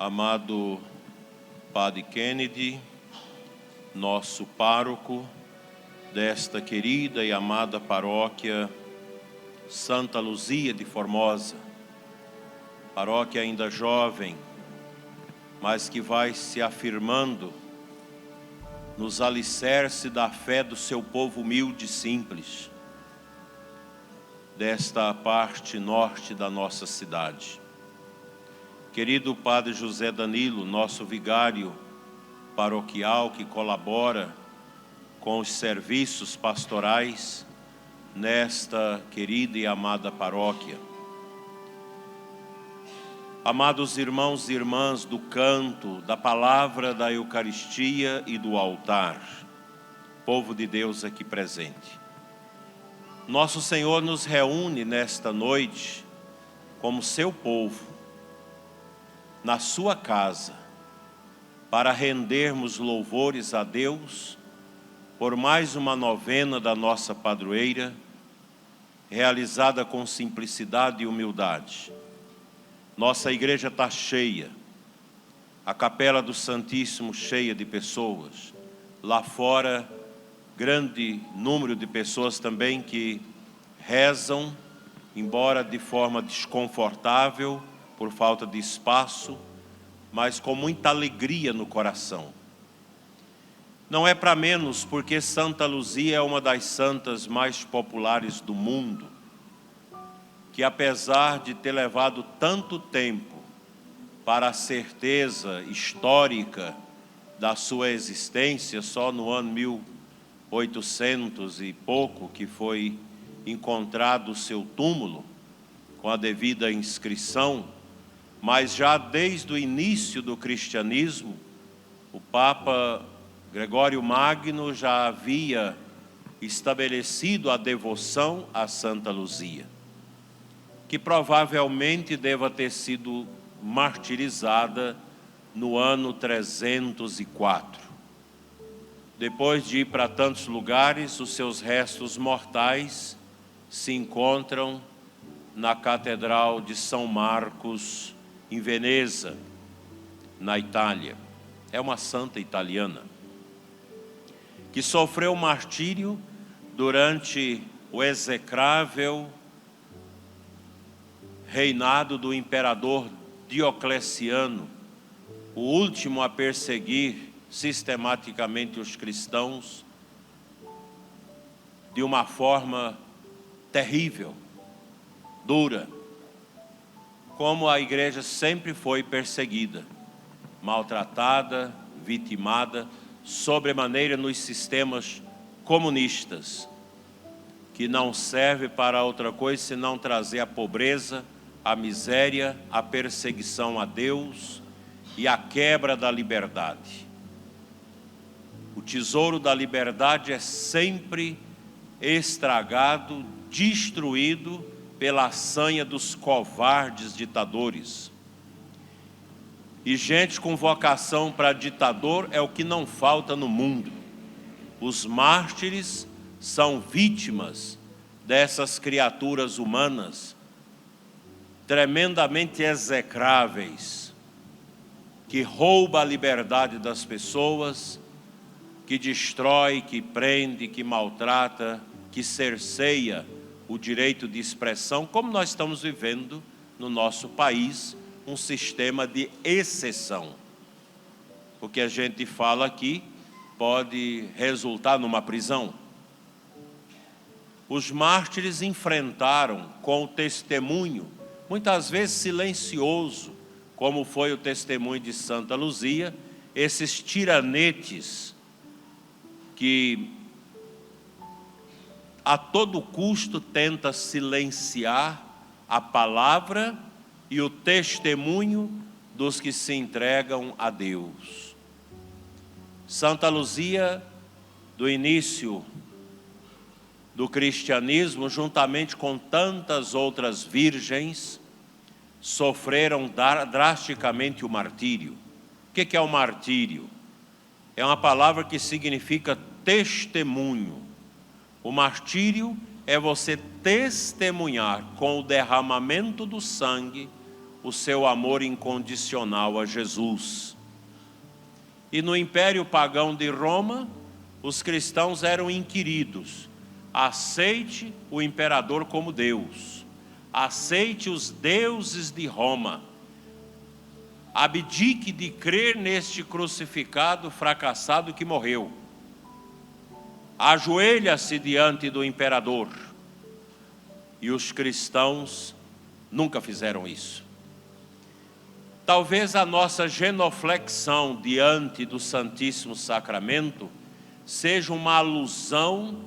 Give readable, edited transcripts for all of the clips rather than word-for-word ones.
amado Padre Kennedy, nosso pároco desta querida e amada paróquia Santa Luzia de Formosa, paróquia ainda jovem, mas que vai se afirmando nos alicerces da fé do seu povo humilde e simples, desta parte norte da nossa cidade. Querido Padre José Danilo, nosso vigário paroquial que colabora com os serviços pastorais nesta querida e amada paróquia. Amados irmãos e irmãs do canto, da palavra, da Eucaristia e do altar, povo de Deus aqui presente. Nosso Senhor nos reúne nesta noite como seu povo, na sua casa, para rendermos louvores a Deus por mais uma novena da nossa padroeira, realizada com simplicidade e humildade. Nossa igreja está cheia, a capela do Santíssimo cheia de pessoas, lá fora grande número de pessoas também que rezam, embora de forma desconfortável, por falta de espaço, mas com muita alegria no coração. Não é para menos porque Santa Luzia é uma das santas mais populares do mundo, que apesar de ter levado tanto tempo para a certeza histórica da sua existência, só no ano 1800 e pouco que foi encontrado o seu túmulo, com a devida inscrição, mas já desde o início do cristianismo, o Papa Gregório Magno já havia estabelecido a devoção a Santa Luzia, que provavelmente deva ter sido martirizada no ano 304. Depois de ir para tantos lugares, os seus restos mortais se encontram na Catedral de São Marcos, em Veneza, na Itália. É uma santa italiana que sofreu martírio durante o execrável reinado do imperador Diocleciano, o último a perseguir sistematicamente os cristãos de uma forma terrível, dura, como a igreja sempre foi perseguida, maltratada, vitimada, sobremaneira nos sistemas comunistas, que não serve para outra coisa senão trazer a pobreza, a miséria, a perseguição a Deus e a quebra da liberdade. O tesouro da liberdade é sempre estragado, destruído pela sanha dos covardes ditadores. E gente com vocação para ditador é o que não falta no mundo. Os mártires são vítimas dessas criaturas humanas tremendamente execráveis, que rouba a liberdade das pessoas, que destrói, que prende, que maltrata, que cerceia o direito de expressão, como nós estamos vivendo no nosso país, um sistema de exceção. O que a gente fala aqui pode resultar numa prisão. Os mártires enfrentaram com o testemunho, muitas vezes silencioso, como foi o testemunho de Santa Luzia, esses tiranetes que a todo custo tenta silenciar a palavra e o testemunho dos que se entregam a Deus. Santa Luzia, do início do cristianismo, juntamente com tantas outras virgens, sofreram drasticamente o martírio. O que é o martírio? É uma palavra que significa testemunho. O martírio é você testemunhar com o derramamento do sangue o seu amor incondicional a Jesus. E no Império Pagão de Roma, os cristãos eram inquiridos: aceite o imperador como Deus, aceite os deuses de Roma, abdique de crer neste crucificado fracassado que morreu, ajoelha-se diante do imperador. E os cristãos nunca fizeram isso. Talvez a nossa genuflexão diante do Santíssimo Sacramento seja uma alusão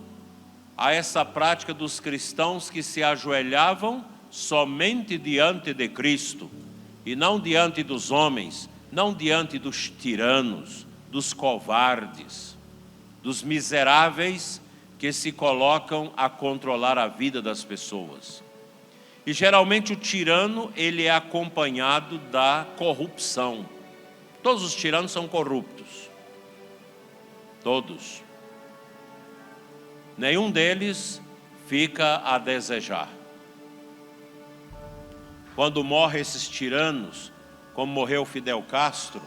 a essa prática dos cristãos que se ajoelhavam somente diante de Cristo, e não diante dos homens, não diante dos tiranos, dos covardes, dos miseráveis que se colocam a controlar a vida das pessoas. E geralmente o tirano, ele é acompanhado da corrupção. Todos os tiranos são corruptos. Todos. Nenhum deles fica a desejar. Quando morrem esses tiranos, como morreu Fidel Castro,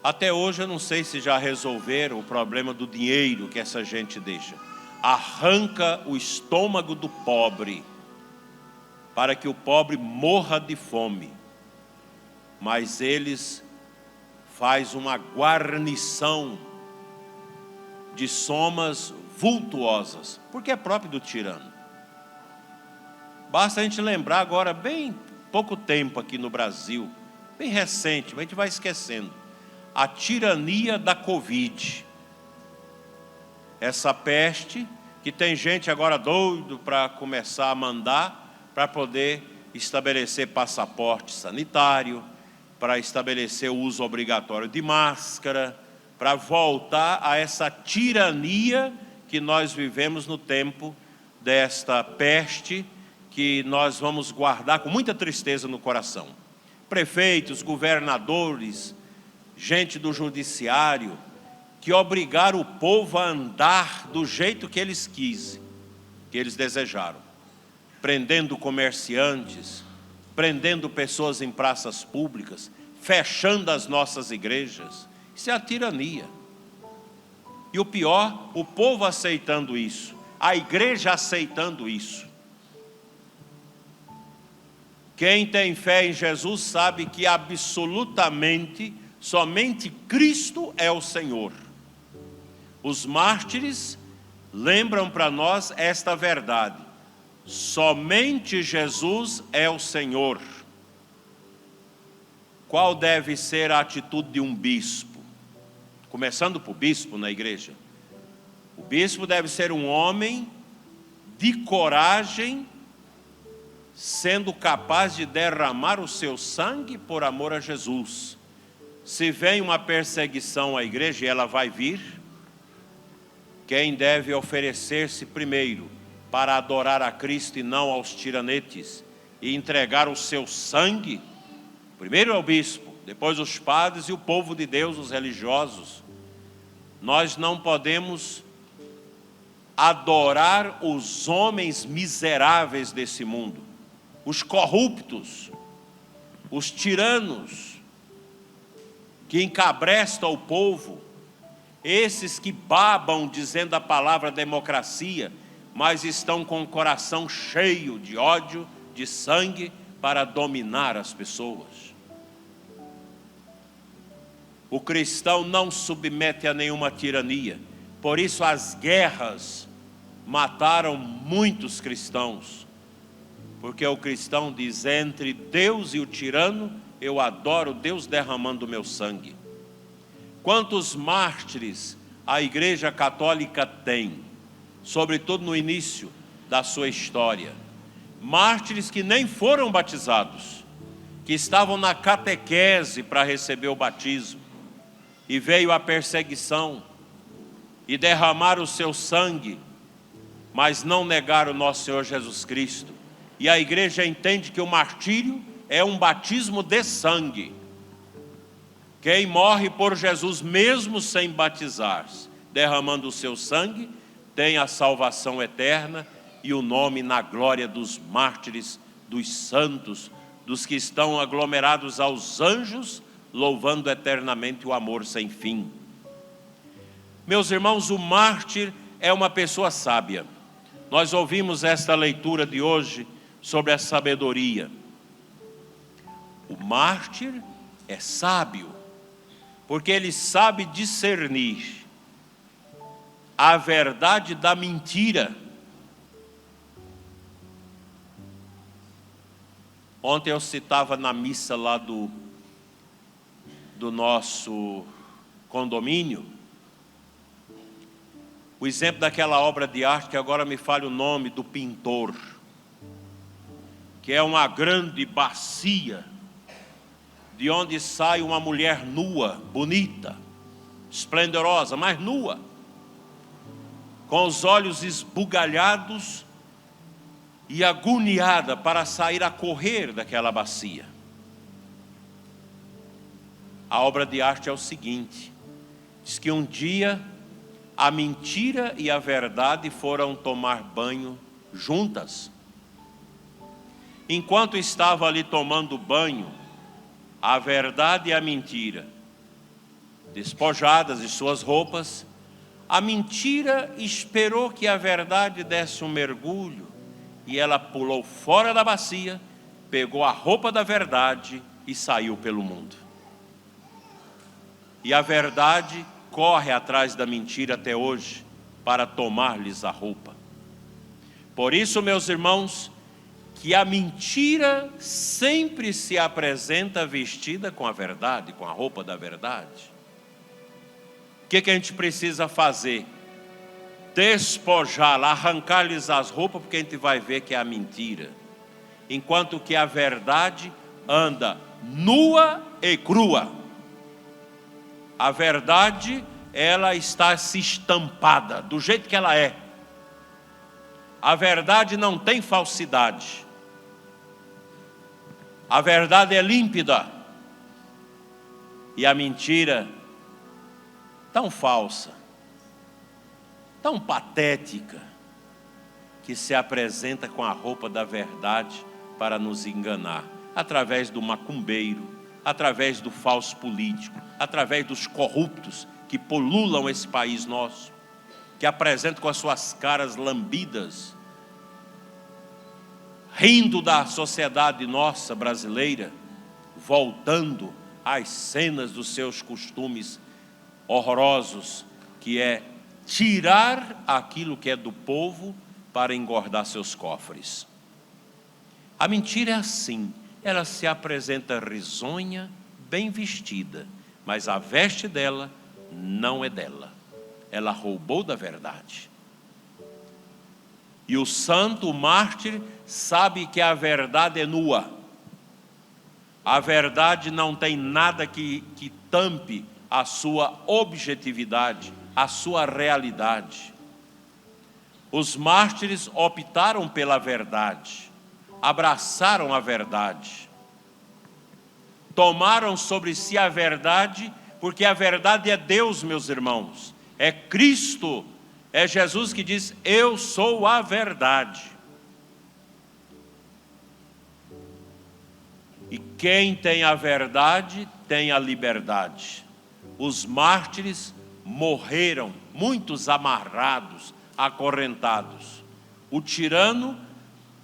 até hoje eu não sei se já resolveram o problema do dinheiro que essa gente deixa. Arranca o estômago do pobre, para que o pobre morra de fome. Mas eles fazem uma guarnição de somas vultuosas, porque é próprio do tirano. Basta a gente lembrar agora, bem pouco tempo aqui no Brasil, bem recente, mas a gente vai esquecendo, a tirania da Covid. Essa peste que tem gente agora doido para começar a mandar, para poder estabelecer passaporte sanitário, para estabelecer o uso obrigatório de máscara, para voltar a essa tirania que nós vivemos no tempo desta peste, que nós vamos guardar com muita tristeza no coração. Prefeitos, governadores, gente do judiciário, que obrigaram o povo a andar do jeito que eles quisem, que eles desejaram. Prendendo comerciantes, prendendo pessoas em praças públicas, fechando as nossas igrejas. Isso é a tirania. E o pior, o povo aceitando isso, a igreja aceitando isso. Quem tem fé em Jesus sabe que absolutamente, somente Cristo é o Senhor. Os mártires lembram para nós esta verdade. Somente Jesus é o Senhor. Qual deve ser a atitude de um bispo? Começando por bispo na igreja. O bispo deve ser um homem de coragem, sendo capaz de derramar o seu sangue por amor a Jesus. Se vem uma perseguição à igreja, e ela vai vir, quem deve oferecer-se primeiro para adorar a Cristo e não aos tiranetes, e entregar o seu sangue, primeiro é o bispo, depois os padres e o povo de Deus, os religiosos. Nós não podemos adorar os homens miseráveis desse mundo, os corruptos, os tiranos, que encabrestam o povo, esses que babam dizendo a palavra democracia, mas estão com o coração cheio de ódio, de sangue, para dominar as pessoas. O cristão não submete a nenhuma tirania, por isso as guerras mataram muitos cristãos, porque o cristão diz: entre Deus e o tirano, eu adoro Deus derramando o meu sangue. Quantos mártires a Igreja Católica tem, sobretudo no início da sua história? Mártires que nem foram batizados, que estavam na catequese para receber o batismo, e veio a perseguição, e derramaram o seu sangue, mas não negaram o nosso Senhor Jesus Cristo. E a igreja entende que o martírio é um batismo de sangue. Quem morre por Jesus, mesmo sem batizar-se, derramando o seu sangue, tem a salvação eterna e o nome na glória dos mártires, dos santos, dos que estão aglomerados aos anjos, louvando eternamente o amor sem fim. Meus irmãos, o mártir é uma pessoa sábia. Nós ouvimos esta leitura de hoje sobre a sabedoria. O mártir é sábio, porque ele sabe discernir a verdade da mentira. Ontem eu citava na missa lá do nosso condomínio, o exemplo daquela obra de arte, que agora me falha o nome, do pintor, que é uma grande bacia, de onde sai uma mulher nua, bonita, esplendorosa, mas nua, com os olhos esbugalhados e agoniada para sair a correr daquela bacia. A obra de arte é o seguinte: diz que um dia a mentira e a verdade foram tomar banho juntas. Enquanto estava ali tomando banho, a verdade e a mentira, despojadas de suas roupas, a mentira esperou que a verdade desse um mergulho e ela pulou fora da bacia, pegou a roupa da verdade e saiu pelo mundo. E a verdade corre atrás da mentira até hoje para tomar-lhes a roupa. Por isso, meus irmãos, que a mentira sempre se apresenta vestida com a verdade, com a roupa da verdade. O que a gente precisa fazer? Despojá-la, arrancar-lhes as roupas, porque a gente vai ver que é a mentira. Enquanto que a verdade anda nua e crua. A verdade, ela está se estampada, do jeito que ela é. A verdade não tem falsidade. A verdade é límpida. E a mentira, tão falsa, tão patética, que se apresenta com a roupa da verdade para nos enganar, através do macumbeiro, através do falso político, através dos corruptos que pululam esse país nosso, que apresentam com as suas caras lambidas, rindo da sociedade nossa brasileira, voltando às cenas dos seus costumes horrorosos, que é tirar aquilo que é do povo para engordar seus cofres. A mentira é assim, ela se apresenta risonha, bem vestida, mas a veste dela não é dela. Ela roubou da verdade. E o santo, o mártir, sabe que a verdade é nua. A verdade não tem nada que tampe a sua objetividade, a sua realidade. Os mártires optaram pela verdade, abraçaram a verdade, tomaram sobre si a verdade, porque a verdade é Deus, meus irmãos, é Cristo, é Jesus que diz: eu sou a verdade. E quem tem a verdade tem a liberdade. Os mártires morreram, muitos amarrados, acorrentados. O tirano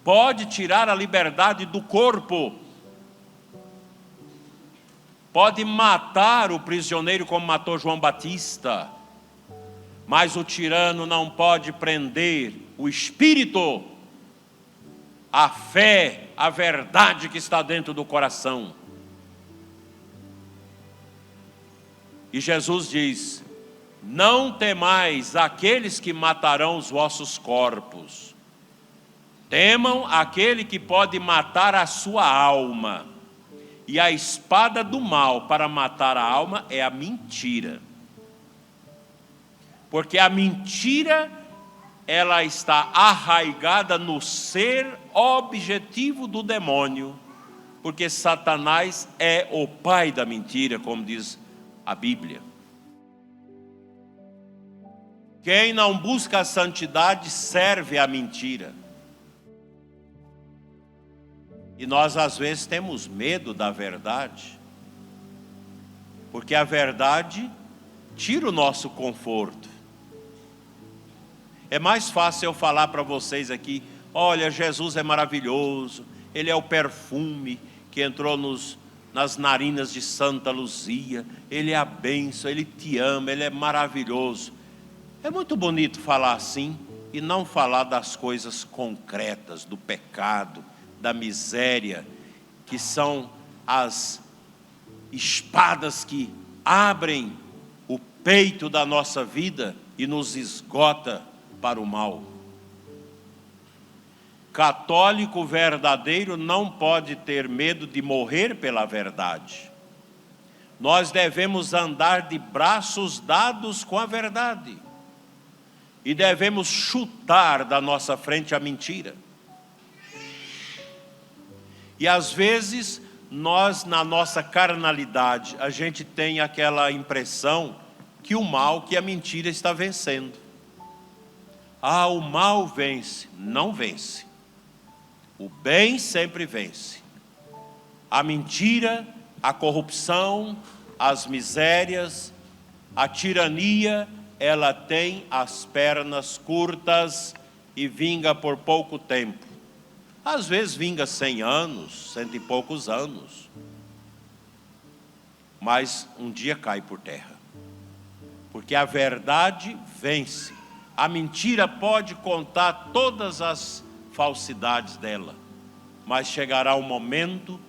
pode tirar a liberdade do corpo, pode matar o prisioneiro como matou João Batista, mas o tirano não pode prender o espírito, a fé, a verdade que está dentro do coração. E Jesus diz: não temais aqueles que matarão os vossos corpos, temam aquele que pode matar a sua alma. E a espada do mal para matar a alma é a mentira. Porque a mentira, ela está arraigada no ser objetivo do demônio. Porque Satanás é o pai da mentira, como diz a Bíblia. Quem não busca a santidade serve à mentira. E nós às vezes temos medo da verdade, porque a verdade tira o nosso conforto. É mais fácil eu falar para vocês aqui: olha, Jesus é maravilhoso, Ele é o perfume que entrou nas narinas de Santa Luzia, Ele é a bênção, Ele te ama, Ele é maravilhoso. É muito bonito falar assim e não falar das coisas concretas, do pecado, da miséria, que são as espadas que abrem o peito da nossa vida e nos esgota para o mal. Católico verdadeiro não pode ter medo de morrer pela verdade. Nós devemos andar de braços dados com a verdade. E devemos chutar da nossa frente a mentira. E às vezes, nós na nossa carnalidade, a gente tem aquela impressão que o mal, que a mentira está vencendo. Ah, o mal vence. Não vence. O bem sempre vence. A mentira, a corrupção, as misérias, a tirania, ela tem as pernas curtas e vinga por pouco tempo. Às vezes vinga 100 anos, 100 e poucos anos. Mas um dia cai por terra. Porque a verdade vence. A mentira pode contar todas as falsidades dela, mas chegará um momento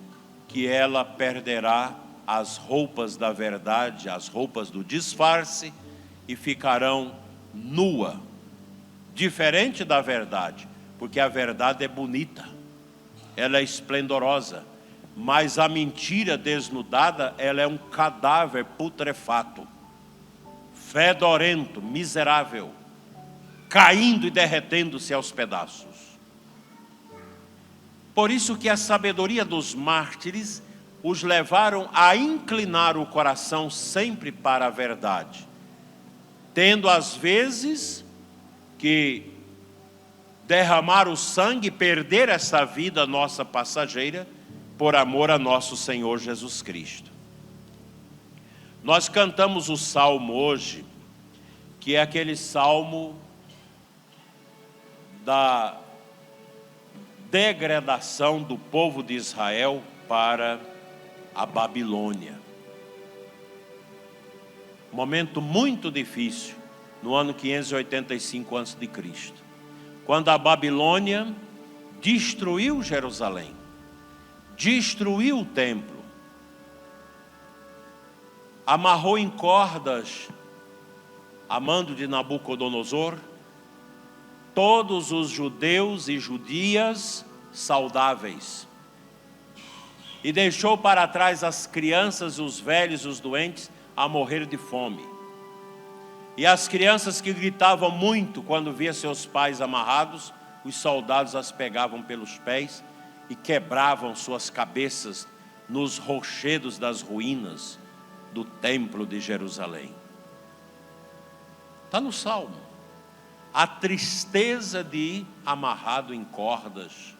que ela perderá as roupas da verdade, as roupas do disfarce, e ficarão nua, diferente da verdade, porque a verdade é bonita, ela é esplendorosa, mas a mentira desnudada, ela é um cadáver putrefato, fedorento, miserável, caindo e derretendo-se aos pedaços. Por isso que a sabedoria dos mártires os levaram a inclinar o coração sempre para a verdade, tendo às vezes que derramar o sangue e perder essa vida nossa passageira por amor a nosso Senhor Jesus Cristo. Nós cantamos o salmo hoje, que é aquele salmo da degradação do povo de Israel para a Babilônia. Momento muito difícil, no ano 585 a.C., quando a Babilônia destruiu Jerusalém, destruiu o templo, amarrou em cordas, a mando de Nabucodonosor, todos os judeus e judias saudáveis, e deixou para trás as crianças, os velhos, os doentes, a morrer de fome. E as crianças que gritavam muito quando via seus pais amarrados, os soldados as pegavam pelos pés e quebravam suas cabeças nos rochedos das ruínas do templo de Jerusalém. Está no Salmo. A tristeza de ir amarrado em cordas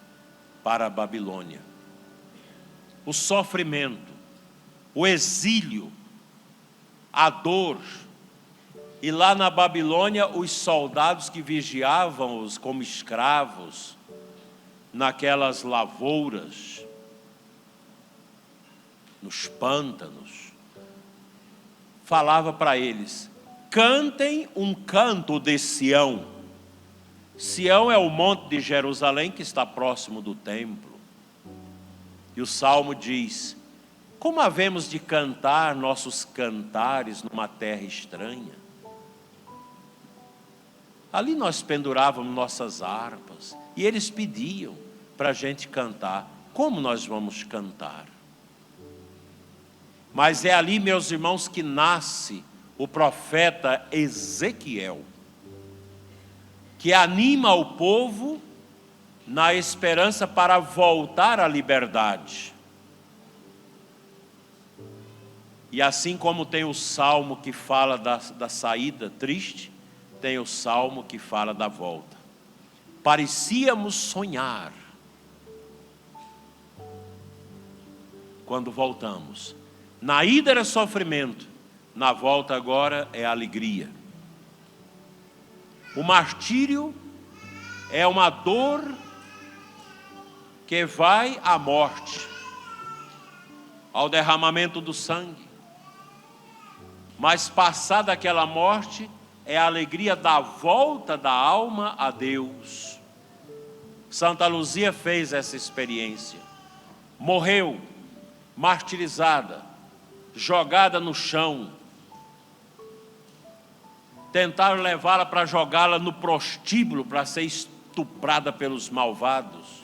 para a Babilônia. O sofrimento, o exílio, a dor. E lá na Babilônia, os soldados que vigiavam-os como escravos, naquelas lavouras, nos pântanos, falava para eles: cantem um canto de Sião. Sião é o monte de Jerusalém que está próximo do templo. E o Salmo diz: como havemos de cantar nossos cantares numa terra estranha? Ali nós pendurávamos nossas harpas e eles pediam para a gente cantar. Como nós vamos cantar? Mas é ali, meus irmãos, que nasce o profeta Ezequiel, que anima o povo na esperança para voltar à liberdade. E assim como tem o salmo que fala da saída triste, tem o salmo que fala da volta. Parecíamos sonhar. quando voltamos. Na ida era sofrimento, na volta agora é alegria. O martírio é uma dor que vai à morte, ao derramamento do sangue. Mas passada aquela morte, é a alegria da volta da alma a Deus. Santa Luzia fez essa experiência. Morreu, martirizada, jogada no chão. Tentaram levá-la para jogá-la no prostíbulo, para ser estuprada pelos malvados.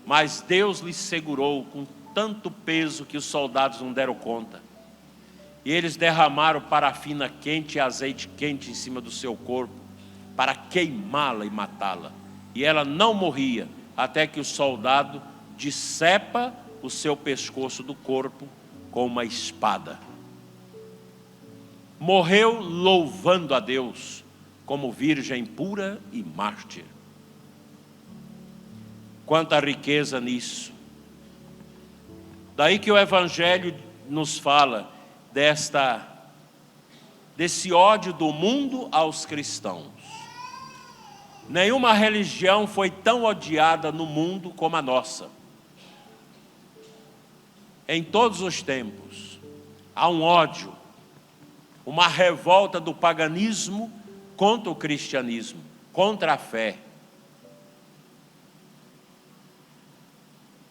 Mas Deus lhe segurou com tanto peso que os soldados não deram conta. E eles derramaram parafina quente e azeite quente em cima do seu corpo, para queimá-la e matá-la. E ela não morria, até que o soldado decepa o seu pescoço do corpo com uma espada. Morreu louvando a Deus, como virgem pura e mártir. Quanta riqueza nisso! Daí que o Evangelho nos fala desse ódio do mundo aos cristãos. Nenhuma religião foi tão odiada no mundo como a nossa. Em todos os tempos, há um ódio, uma revolta do paganismo contra o cristianismo, contra a fé.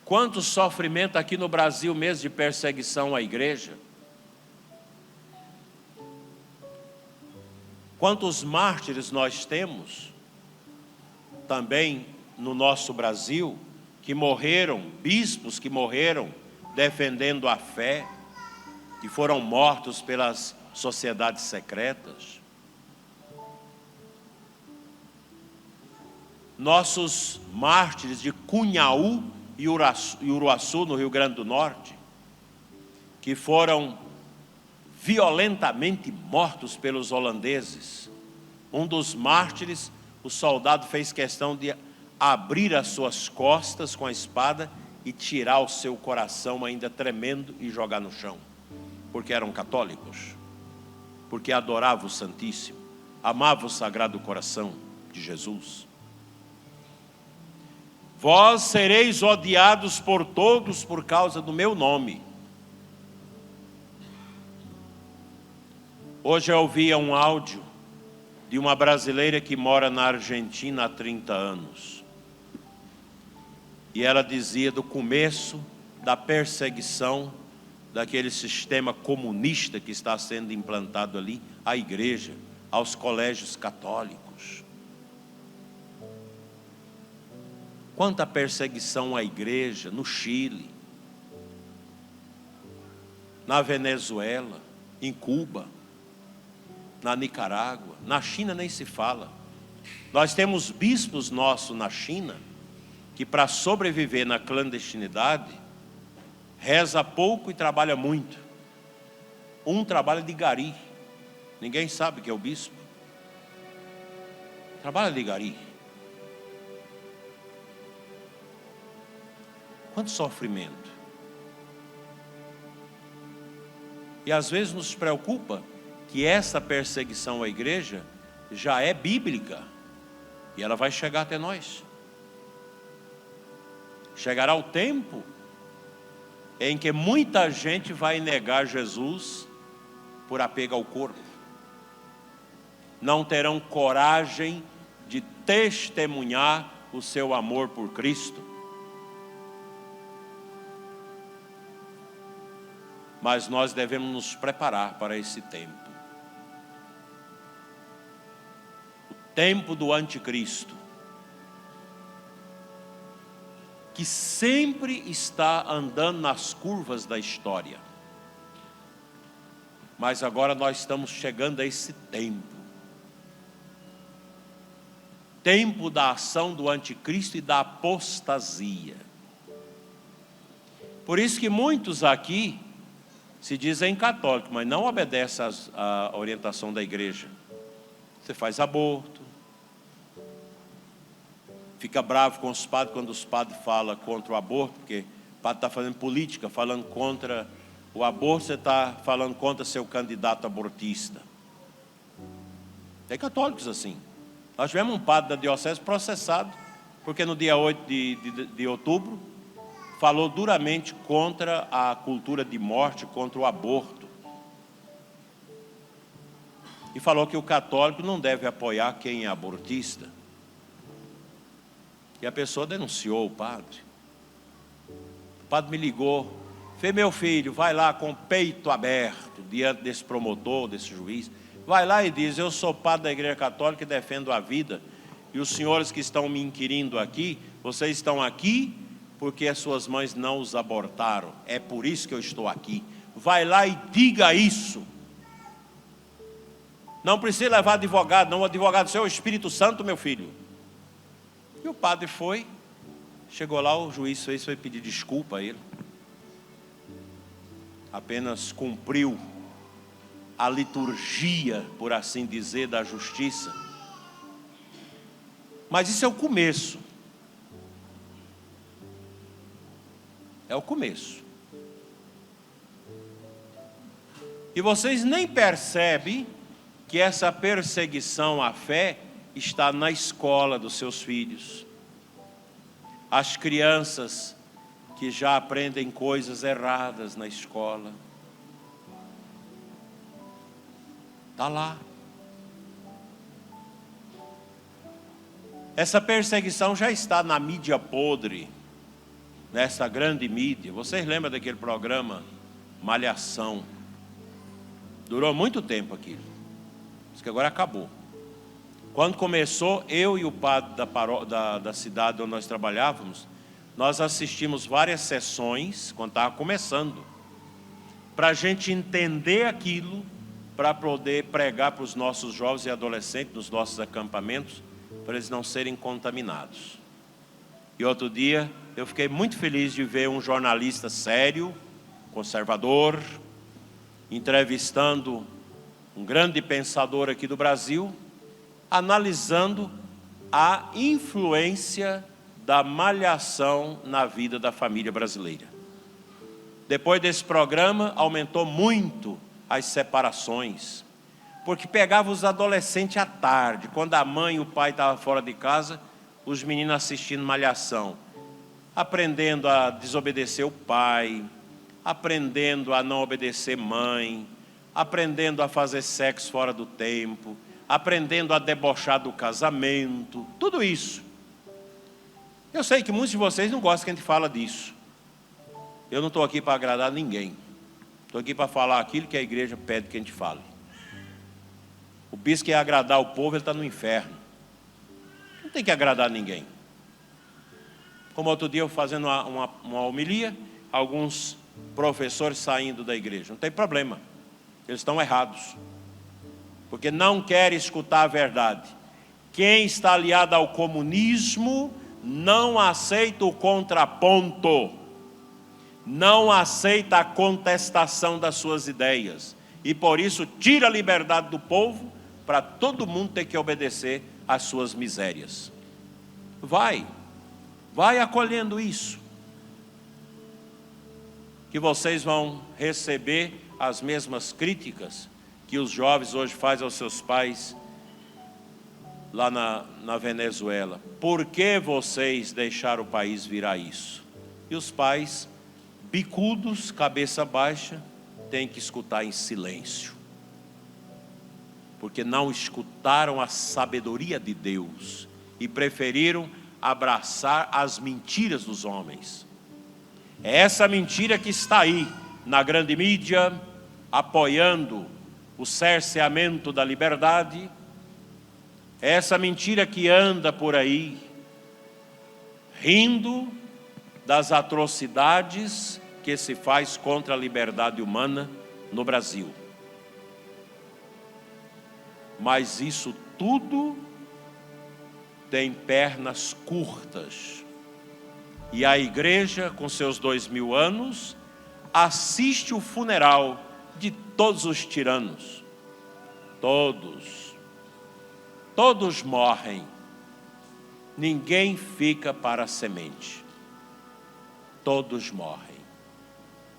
Quanto sofrimento aqui no Brasil mesmo de perseguição à igreja. Quantos mártires nós temos também no nosso Brasil, que morreram, bispos que morreram defendendo a fé, que foram mortos pelas sociedades secretas. Nossos mártires de Cunhaú e Uruaçu, no Rio Grande do Norte, que foram violentamente mortos pelos holandeses. Um dos mártires, o soldado fez questão de abrir as suas costas com a espada e tirar o seu coração ainda tremendo e jogar no chão, porque eram católicos, porque adoravam o Santíssimo, amavam o Sagrado Coração de Jesus. Vós sereis odiados por todos por causa do meu nome. Hoje eu ouvia um áudio de uma brasileira que mora na Argentina há 30 anos. E ela dizia do começo da perseguição daquele sistema comunista que está sendo implantado ali, à igreja, aos colégios católicos. Quanta perseguição à igreja no Chile, na Venezuela, em Cuba, na Nicarágua, na China nem se fala. Nós temos bispos nossos na China, que para sobreviver na clandestinidade, reza pouco e trabalha muito. Um trabalha de gari, ninguém sabe que é o bispo. Trabalha de gari. Quanto sofrimento. E às vezes nos preocupa que essa perseguição à igreja já é bíblica e ela vai chegar até nós. Chegará o tempo em que muita gente vai negar Jesus por apego ao corpo. Não terão coragem de testemunhar o seu amor por Cristo. Mas nós devemos nos preparar para esse tempo. Tempo do anticristo, que sempre está andando nas curvas da história. Mas agora nós estamos chegando a esse tempo. Tempo da ação do anticristo e da apostasia. Por isso que muitos aqui se dizem católicos, mas não obedecem à orientação da igreja. Você faz aborto, fica bravo com os padres quando os padres falam contra o aborto, porque padre está fazendo política, falando contra o aborto, você está falando contra seu candidato abortista. Tem católicos assim. Nós tivemos um padre da diocese processado, porque no dia 8 de outubro, falou duramente contra a cultura de morte, contra o aborto. E falou que o católico não deve apoiar quem é abortista. E a pessoa denunciou o padre. O padre me ligou, fez: meu filho, vai lá com o peito aberto, diante desse promotor, desse juiz. Vai lá e diz: eu sou padre da Igreja Católica e defendo a vida. E os senhores que estão me inquirindo aqui, vocês estão aqui porque as suas mães não os abortaram. É por isso que eu estou aqui. Vai lá e diga isso. Não precisa levar advogado, não. O advogado seu é o Espírito Santo, meu filho. E o padre foi, chegou lá, o juiz foi pedir desculpa a ele. Apenas cumpriu a liturgia, por assim dizer, da justiça. Mas isso é o começo. É o começo. E vocês nem percebem que essa perseguição à fé está na escola dos seus filhos. As crianças que já aprendem coisas erradas na escola. Está lá. Essa perseguição já está na mídia podre, nessa grande mídia. Vocês lembram daquele programa Malhação? Durou muito tempo aquilo. Diz que agora acabou. Quando começou, eu e o padre da cidade onde nós trabalhávamos, nós assistimos várias sessões, quando estava começando, para a gente entender aquilo, para poder pregar para os nossos jovens e adolescentes, nos nossos acampamentos, para eles não serem contaminados. E outro dia, eu fiquei muito feliz de ver um jornalista sério, conservador, entrevistando um grande pensador aqui do Brasil, analisando a influência da malhação na vida da família brasileira. Depois desse programa, aumentou muito as separações, porque pegava os adolescentes à tarde, quando a mãe e o pai estavam fora de casa, os meninos assistindo malhação, aprendendo a desobedecer o pai, aprendendo a não obedecer mãe, aprendendo a fazer sexo fora do tempo, aprendendo a debochar do casamento, tudo isso. Eu sei que muitos de vocês não gostam que a gente fala disso. Eu não estou aqui para agradar ninguém. Estou aqui para falar aquilo que a igreja pede que a gente fale. O bispo quer agradar o povo, ele está no inferno. Não tem que agradar ninguém. Como outro dia eu fazendo uma homilia, alguns professores saindo da igreja. Não tem problema. Eles estão errados. Porque não querem escutar a verdade. Quem está aliado ao comunismo não aceita o contraponto. Não aceita a contestação das suas ideias. E por isso tira a liberdade do povo para todo mundo ter que obedecer às suas misérias. Vai acolhendo isso. Que vocês vão receber as mesmas críticas que os jovens hoje fazem aos seus pais lá na Venezuela. Por que vocês deixaram o país virar isso? E os pais, bicudos, cabeça baixa, têm que escutar em silêncio. Porque não escutaram a sabedoria de Deus e preferiram abraçar as mentiras dos homens. É essa mentira que está aí na grande mídia, apoiando o cerceamento da liberdade. É essa mentira que anda por aí, rindo das atrocidades que se faz contra a liberdade humana no Brasil. Mas isso tudo tem pernas curtas. E a igreja, com seus 2000 anos, assiste o funeral de todos os tiranos. Todos morrem. Ninguém fica para a semente. todos morrem.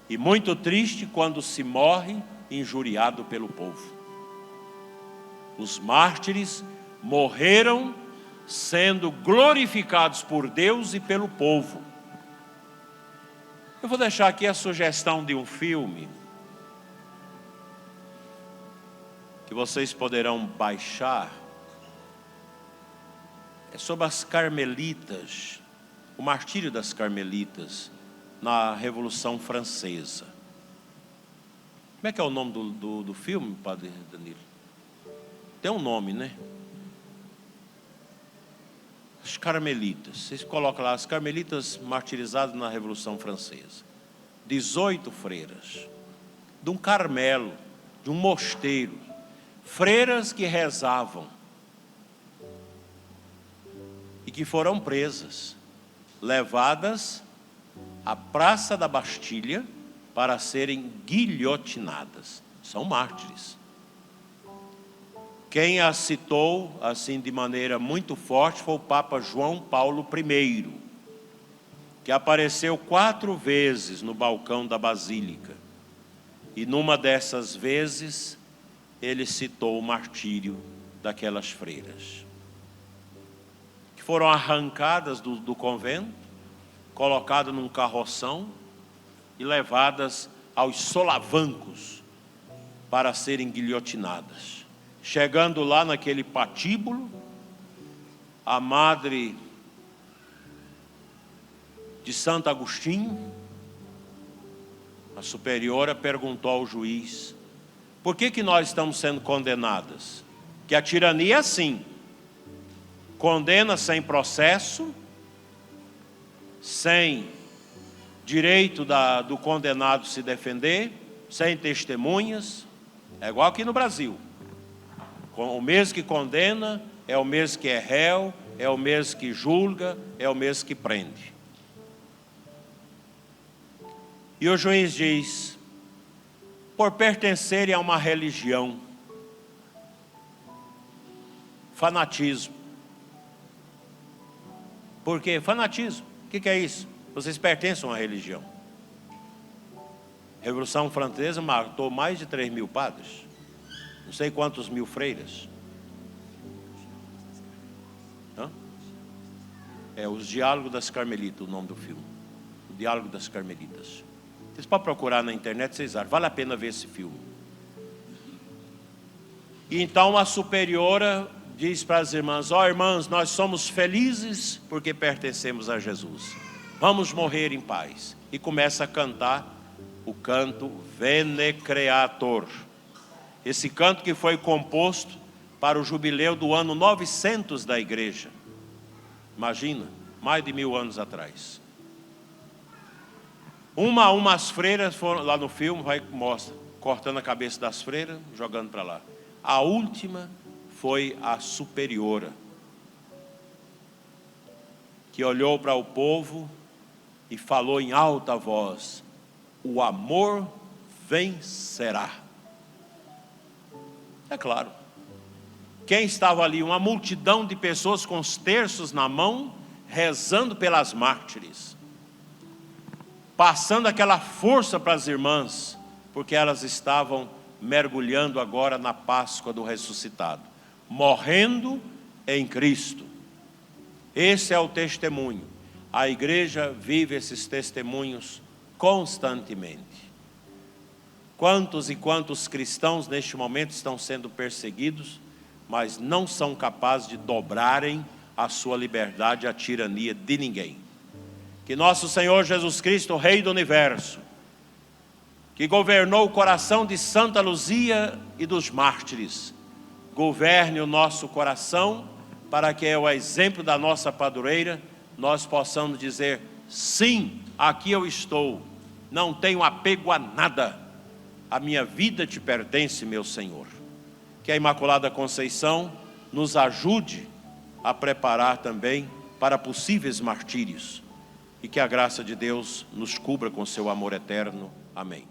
E muito triste quando se morre injuriado pelo povo. Os mártires morreram sendo glorificados por Deus e pelo povo. Eu vou deixar aqui a sugestão de um filme que vocês poderão baixar. É sobre as Carmelitas, o martírio das Carmelitas na Revolução Francesa. Como é que é o nome do filme, Padre Danilo? Tem um nome, né? As Carmelitas. Vocês colocam lá, as Carmelitas martirizadas na Revolução Francesa. 18 freiras, de um Carmelo, de um mosteiro. Freiras que rezavam e que foram presas, levadas à Praça da Bastilha para serem guilhotinadas. São mártires. Quem as citou assim de maneira muito forte foi o Papa João Paulo I, que apareceu 4 vezes no balcão da Basílica. E numa dessas vezes ele citou o martírio daquelas freiras, que foram arrancadas do convento, colocadas num carroção e levadas aos solavancos para serem guilhotinadas. Chegando lá naquele patíbulo, a madre de Santo Agostinho, a superiora, perguntou ao juiz: por que nós estamos sendo condenadas? Que a tirania é assim: condena sem processo, sem direito do condenado se defender, sem testemunhas. É igual aqui no Brasil. O mesmo que condena é o mesmo que é réu, é o mesmo que julga, é o mesmo que prende. E o juiz diz: por pertencerem a uma religião, fanatismo. Por quê? Fanatismo. O que é isso? Vocês pertencem a uma religião. A Revolução Francesa matou mais de 3.000 padres. Não sei quantos mil freiras. É Os Diálogos das Carmelitas, o nome do filme. O Diálogo das Carmelitas. Vocês podem procurar na internet, vocês acham. Vale a pena ver esse filme. E então a superiora diz para as irmãs: ó irmãs, nós somos felizes porque pertencemos a Jesus. Vamos morrer em paz. E começa a cantar o canto Veni Creator. Esse canto que foi composto para o jubileu do ano 900 da igreja. Imagina, mais de 1000 anos atrás. Uma a uma as freiras foram, lá no filme, mostra, cortando a cabeça das freiras, jogando para lá. A última foi a superiora, que olhou para o povo e falou em alta voz: o amor vencerá. É claro. Quem estava ali? Uma multidão de pessoas com os terços na mão, rezando pelas mártires, passando aquela força para as irmãs, porque elas estavam mergulhando agora na Páscoa do ressuscitado, morrendo em Cristo. Esse é o testemunho. A igreja vive esses testemunhos constantemente. Quantos e quantos cristãos neste momento estão sendo perseguidos, mas não são capazes de dobrarem a sua liberdade à tirania de ninguém. Que nosso Senhor Jesus Cristo, Rei do Universo, que governou o coração de Santa Luzia e dos mártires, governe o nosso coração, para que, ao exemplo da nossa padroeira, nós possamos dizer: sim, aqui eu estou, não tenho apego a nada, a minha vida te pertence, meu Senhor. Que a Imaculada Conceição nos ajude a preparar também para possíveis martírios, e que a graça de Deus nos cubra com seu amor eterno. Amém.